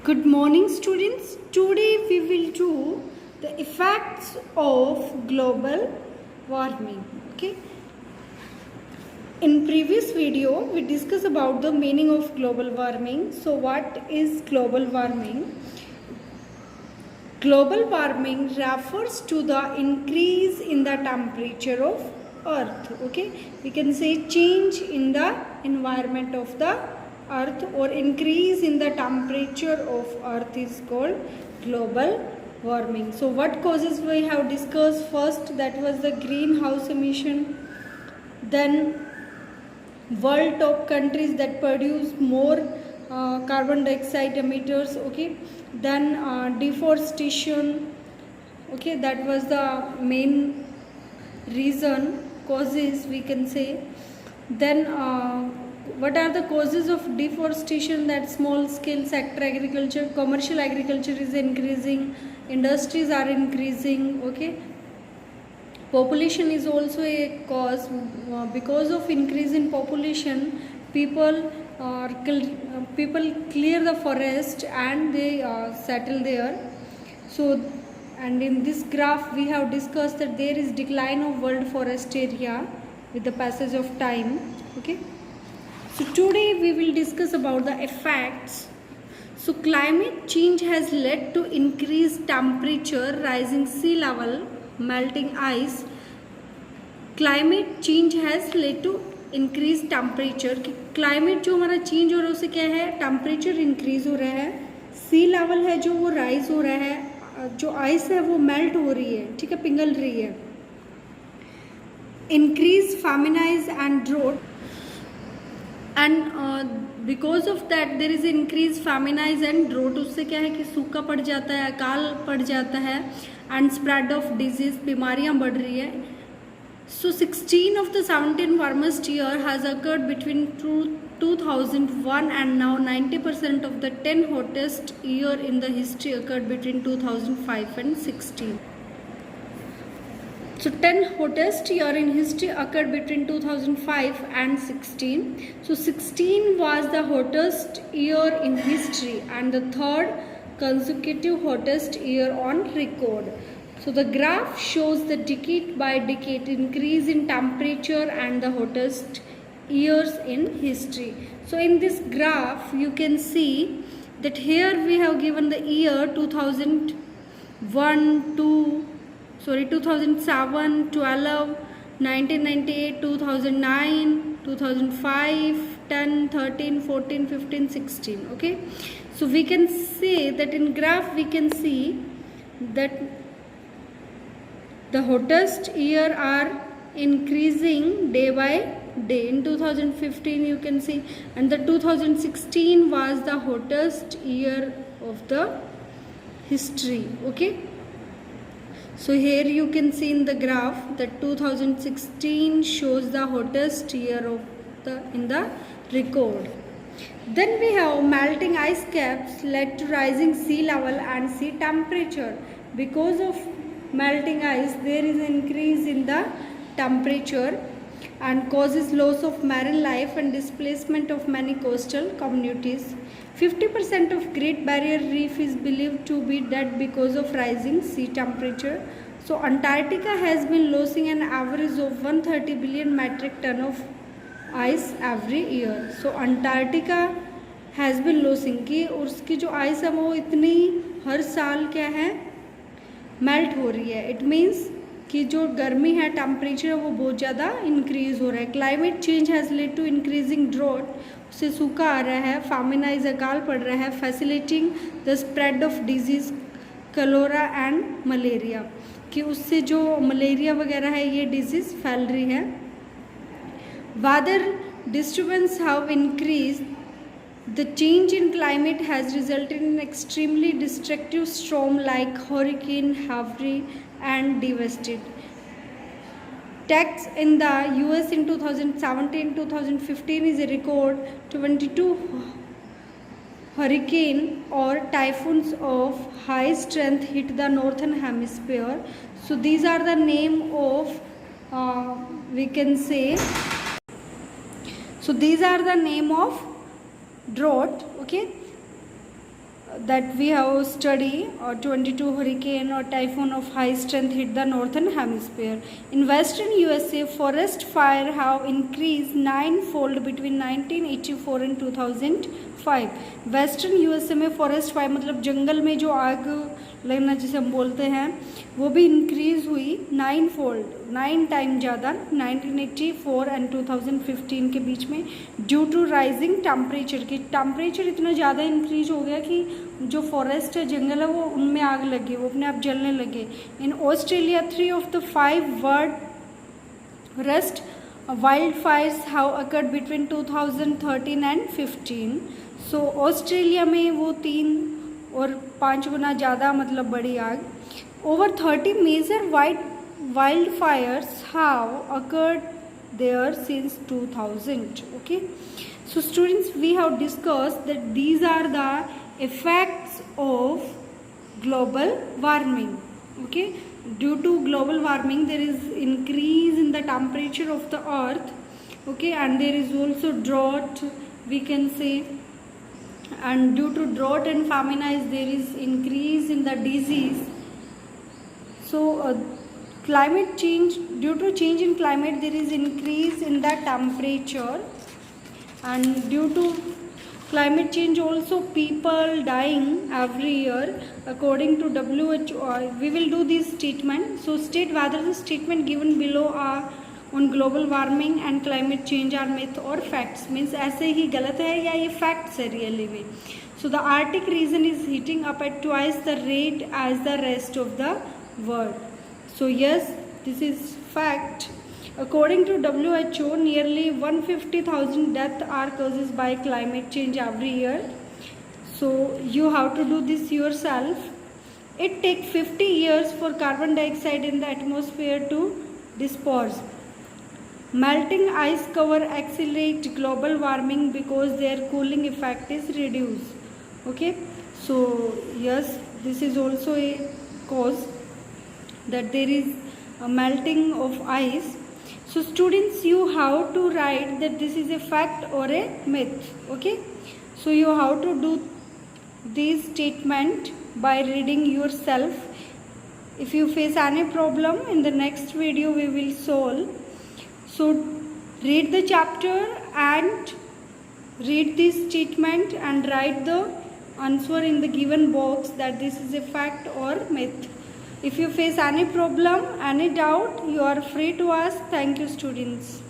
Good morning students. Today we will do the effects of global warming. Okay. In previous video we discussed about the meaning of global warming. So what is global warming? Global warming refers to the increase in the temperature of earth. Okay. We can say change in the environment of the earth or increase in the temperature of earth is called global warming. So what causes we have discussed first, that was the greenhouse emission, then world top countries that produce more carbon dioxide emitters, okay, then deforestation, okay, that was the main reason, causes we can say. Then what are the causes of deforestation? That small scale sector agriculture, commercial agriculture is increasing, industries are increasing, okay. Population is also a cause. Because of increase in population, people clear the forest and they settle there. So, and in this graph we have discussed that there is decline of world forest area with the passage of time, okay. So today we will discuss about the effects. So climate change has led to increased temperature, rising sea level, melting ice. Climate change has led to increased temperature. Climate जो हमारा change हो रहा है उससे क्या है, temperature increase हो रहा है, सी लेवल है जो वो राइज हो रहा है, जो आइस है वो मेल्ट हो रही है, ठीक है, पिघल रही है. Increase famines and drought, and because of that there is increase famines and drought. उससे क्या है कि सूखा पड़ जाता है, अकाल पड़ जाता है, एंड स्प्रेड ऑफ डिजीज, बीमारियां बढ़ रही है. So 16 of the 17 warmest year has occurred between 2001 and now 90% of the 10 hottest year in the history occurred between 2005 and 16. So 10 hottest year in history occurred between 2005 and 16. So 16 was the hottest year in history and the third consecutive hottest year on record. So the graph shows the decade by decade increase in temperature and the hottest years in history. So in this graph you can see that here we have given the year 2007, 12, 1998, 2009, 2005, 10, 13, 14, 15, 16. Okay. So we can say that in graph we can see that the hottest year are increasing day by day. In 2015 you can see, and the 2016 was the hottest year of the history, okay. So here you can see in the graph that 2016 shows the hottest year of in the record. Then we have melting ice caps led to rising sea level and sea temperature. Because of melting ice there is an increase in the temperature and causes loss of marine life and displacement of many coastal communities. 50% of Great Barrier Reef is believed to be dead because of rising sea temperature. So Antarctica has been losing an average of 130 billion metric ton of ice every year. So Antarctica has been losing कि उसकी जो ice है वो इतनी हर साल क्या है, melt हो रही है. इट मीन्स कि जो गर्मी है, टेम्परेचर वो बहुत ज़्यादा इंक्रीज़ हो रहा है. Climate change has led to increasing drought, उससे सूखा आ रहा है, फेमिनाइज अकाल पड़ रहा है, facilitating the spread of disease cholera and malaria, कि उससे जो मलेरिया वगैरह है ये डिजीज़ फैल रही है. Weather disturbance have increase. The change in climate has resulted in extremely destructive storms like Hurricane Harvey and devastated. Texas in the US in 2017-2015 is a record 22 hurricane or typhoons of high strength hit the northern hemisphere. So these are the name of we can say. So these are the name of drought, okay. that we have studied, or 22 hurricane or typhoon of high strength hit the northern hemisphere. In western USA, forest fire have increased 9-fold between 1984 and 2005. Western USA में forest fire मतलब जंगल में जो आग लगना जिसे हम बोलते हैं वो भी इंक्रीज हुई 9 टाइम ज़्यादा 1984 एंड 2015 के बीच में, ड्यू टू राइजिंग टेम्परेचर की टेम्परेचर इतना ज़्यादा इंक्रीज हो गया कि जो फॉरेस्ट है जंगल है वो उनमें आग लगी, वो अपने आप जलने लगे. In Australia 3 of the 5 worst wildfires have occurred between 2013 and 15. So Australia में वो 3 और 5 गुना ज़्यादा मतलब बड़ी आग. Over 30 major wild fires have occurred there since 2000. Okay, so students we have discussed that these are the effects of global warming. Okay, due to global warming there is increase in the temperature of the earth. Okay, and there is also drought we can say, and due to drought and famine there is increase in the disease. So climate change, due to change in climate there is increase in the temperature, and due to climate change also people dying every year according to WHO. We will do this statement. So state whether the statement given below are on global warming and climate change are myth or facts. Means ऐसे ही गलत है या ये facts है really में. So the Arctic region is heating up at twice the rate as the rest of the world. So yes, this is fact. According to WHO, nearly 150,000 deaths are caused by climate change every year. So you have to do this yourself. It takes 50 years for carbon dioxide in the atmosphere to disperse. Melting ice cover accelerate global warming because their cooling effect is reduced. Okay, so yes, this is also a cause that there is a melting of ice. So students, you have to write that this is a fact or a myth. Okay, so you have to do this statement by reading yourself. If you face any problem, in the next video we will solve. So read the chapter and read this statement and write the answer in the given box that this is a fact or myth. If you face any problem, any doubt, you are free to ask. Thank you, students.